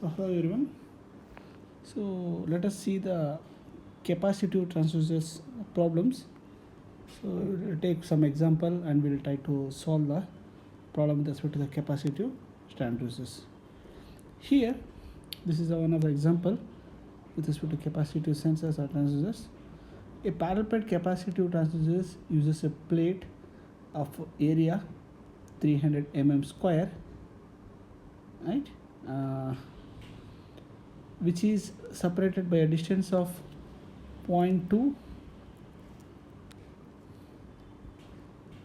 So hello everyone. So let us see the capacitive transducers problems. So we'll take some example and we'll try to solve the problem with respect to the capacitive transducers. Here, this is one of the example with respect to capacitive sensors or transducers. A parallel plate capacitive transducers uses a plate of area 300 square, right? Which is separated by a distance of 0.2.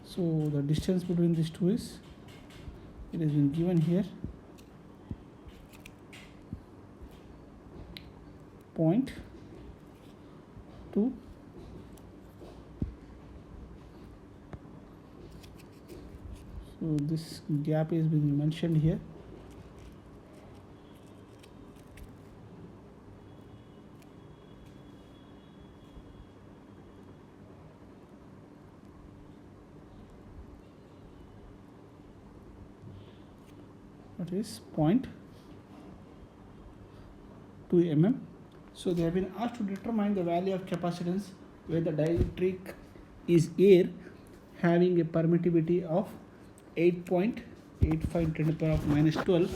So the distance between these two is, it has been given here, 0.2. So this gap is being mentioned here. That is 0.2 mm. So they have been asked to determine the value of capacitance where the dielectric is air having a permittivity of 8.85 10 to the power of minus 12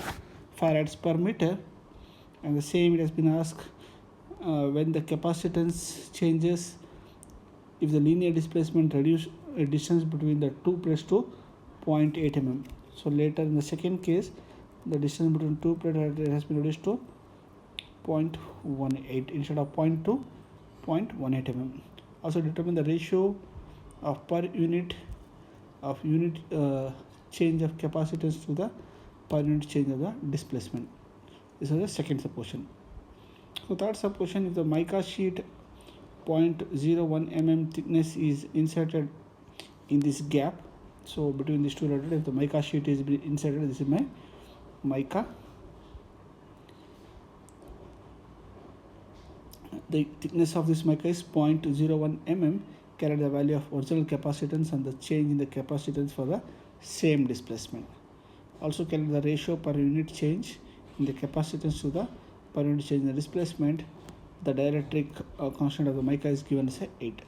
farads per meter, and the same it has been asked when the capacitance changes if the linear displacement reduce a distance between the two plates to 0.8 mm. So later in the second case, the distance between two plates has been reduced to 0.18 instead of 0.2, 0.18 mm. Also determine the ratio of per unit change of capacitance to the per unit change of the displacement. This is the second supposition. So third supposition, if the mica sheet 0.01 mm thickness is inserted in this gap, so between these two letters, if the mica sheet is inserted, this is my mica. The thickness of this mica is 0.01 mm. Calculate the value of original capacitance and the change in the capacitance for the same displacement. Also calculate the ratio per unit change in the capacitance to the per unit change in the displacement. The dielectric constant of the mica is given as 8.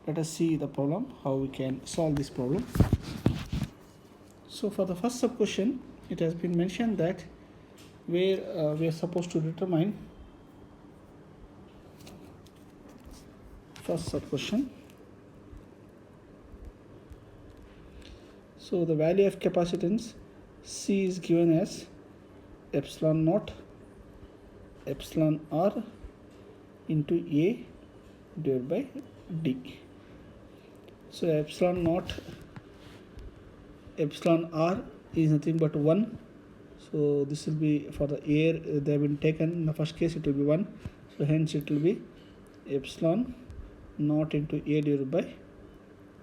Let us see the problem, how we can solve this problem. So for the first sub question, it has been mentioned that where we are supposed to determine first sub question. So the value of capacitance C is given as epsilon naught epsilon r into A divided by D. So epsilon naught epsilon r is nothing but 1. So this will be for the air they have been taken. In the first case it will be 1. So hence it will be epsilon naught into A divided by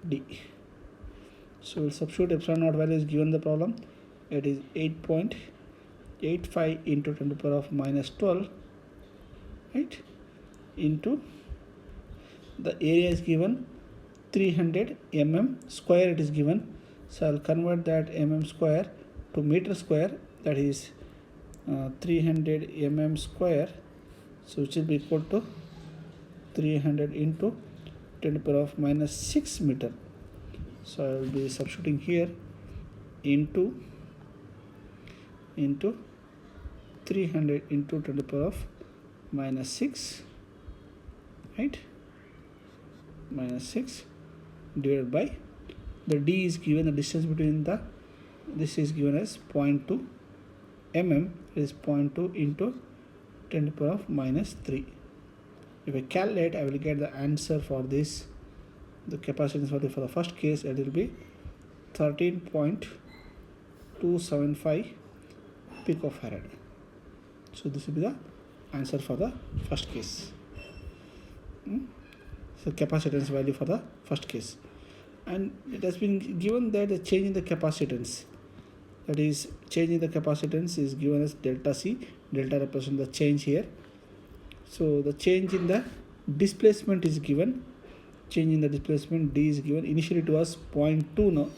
D. So we'll substitute epsilon naught value is given the problem. It is 8.85 into 10 to the power of minus 12, right, into the area is given 300 mm square it is given. So I'll convert that mm square to meter square, that is 300 mm square, so which will be equal to 300 into 10 to the power of minus 6 meter. So I will be substituting here into 300 into 10 to the power of minus 6, right, minus 6 divided by the D is given, the distance between the, this is given as 0.2 mm, it is 0.2 into 10 to the power of minus 3. If I calculate, I will get the answer for this. The capacitance for the first case, it will be 13.275 picofarad. So this will be the answer for the first case. So capacitance value for the first case, and it has been given that the change in the capacitance, that is change in the capacitance is given as delta C. Delta represents the change here. So the change in the displacement is given. Change in the displacement D is given. Initially it was 0.2 now,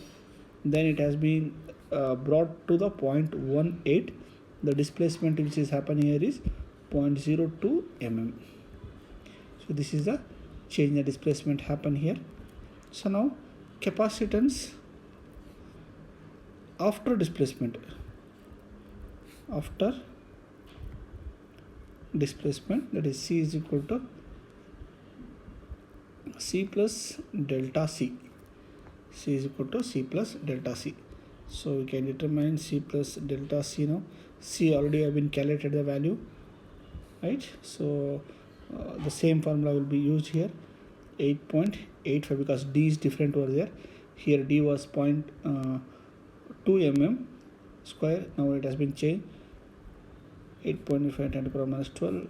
then it has been brought to the 0.18, the displacement which is happening here is 0.02 mm. So this is the change in the displacement happen here. So now capacitance after displacement, that is C is equal to C plus delta C. C is equal to C plus delta C. So we can determine C plus delta C now. C already have been calculated the value, right? So the same formula will be used here, 8.85, because D is different over there. Here D was 0.2 mm square. Now it has been changed, 8.5 10 to the power minus 12.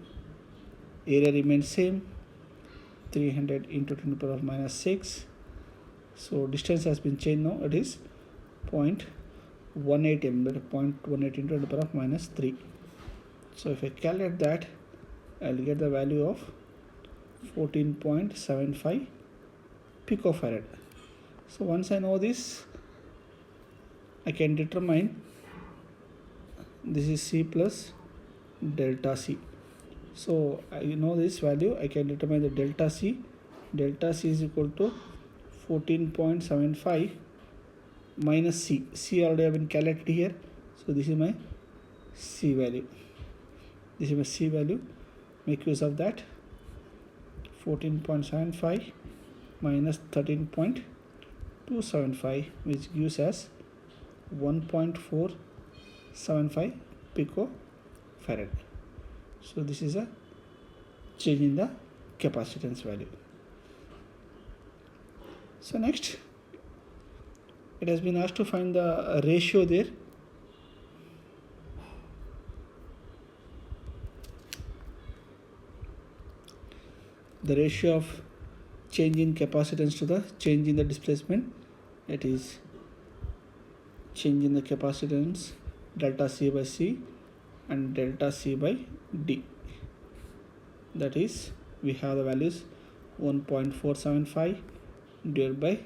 Area remains same, 300 into 10 to the power minus 6. So distance has been changed now. It is 0.18 mm, that is 0.18 into 10 to the power minus 3. So if I calculate that, I will get the value of 14.75 picofarad. So once I know this, I can determine this is C plus delta C. So I know this value, I can determine the delta C. Delta C is equal to 14.75 minus C. C already have been calculated here. So this is my C value. This is my C value. Make use of that. 14.75 minus 13.275, which gives us 1.475 picofarad. So this is a change in the capacitance value. So next, it has been asked to find the ratio there. The ratio of change in capacitance to the change in the displacement, it is change in the capacitance delta C by C and delta C by D. That is, we have the values 1.475 divided by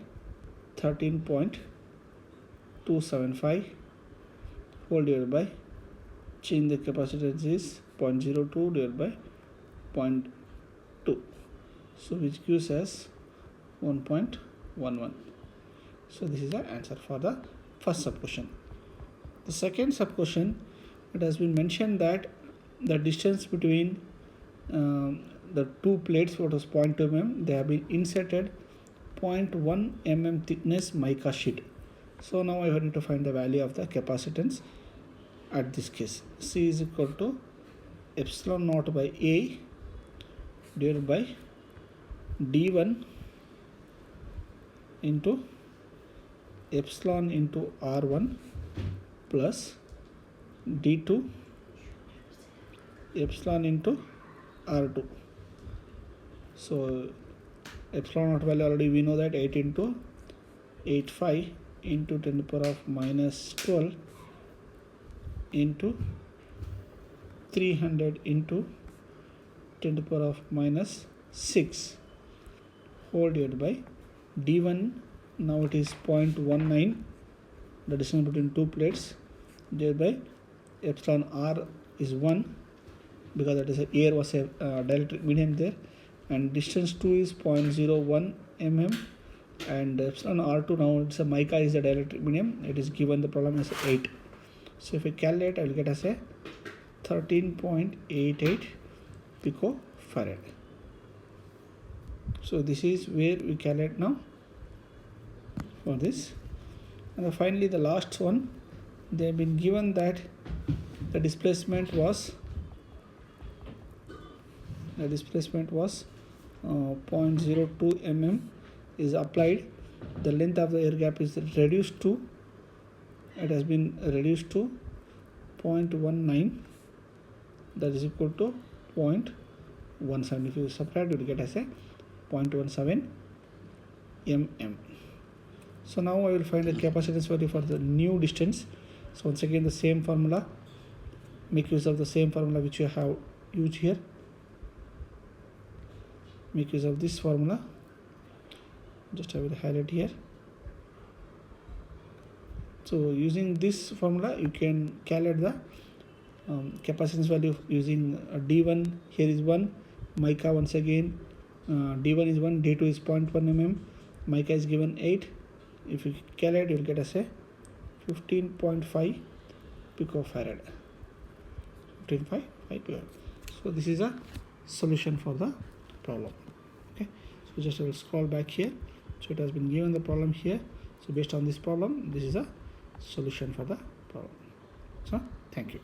13.275 whole divided by change the capacitance is 0.02 divided by 0.2. So which gives us 1.11. So this is the answer for the first sub-question. The second sub-question, it has been mentioned that the distance between the two plates, what was 0.2 mm, they have been inserted 0.1 mm thickness mica sheet. So now I need to find the value of the capacitance at this case. C is equal to epsilon naught by A divided by D1 into epsilon into R1 plus D2 epsilon into R2. So epsilon naught value already we know that 8 into 85 into 10 to the power of minus 12 into 300 into 10 to the power of minus 6 whole divided by D1, now it is 0.19, the distance between two plates, divided by epsilon R is 1, because that is air was a dielectric medium there, and distance 2 is 0.01 mm, and epsilon R2, now it's a mica is a dielectric medium, it is given the problem as 8. So if I calculate, I will get as a 13.88 picofarad. So this is where we calculate now for this. And finally the last one, they have been given that the displacement was 0.02 mm is applied. The length of the air gap is reduced to, it has been reduced to 0.19, that is equal to 0.17. If you subtract, you will get as a 0.17 mm. So now I will find the capacitance value for the new distance. So once again the same formula, make use of the same formula which you have used here. Make use of this formula, just I will highlight here. So using this formula you can calculate the capacitance value using D1 here is 1, mica once again D1 is 1, D2 is 0.1 mm, mica is given 8. If you calculate, you will get as a 15.5 picofarad. 15.5 picofarad. So this is a solution for the problem. Okay, so just I will scroll back here. So it has been given the problem here. So based on this problem, this is a solution for the problem. So thank you.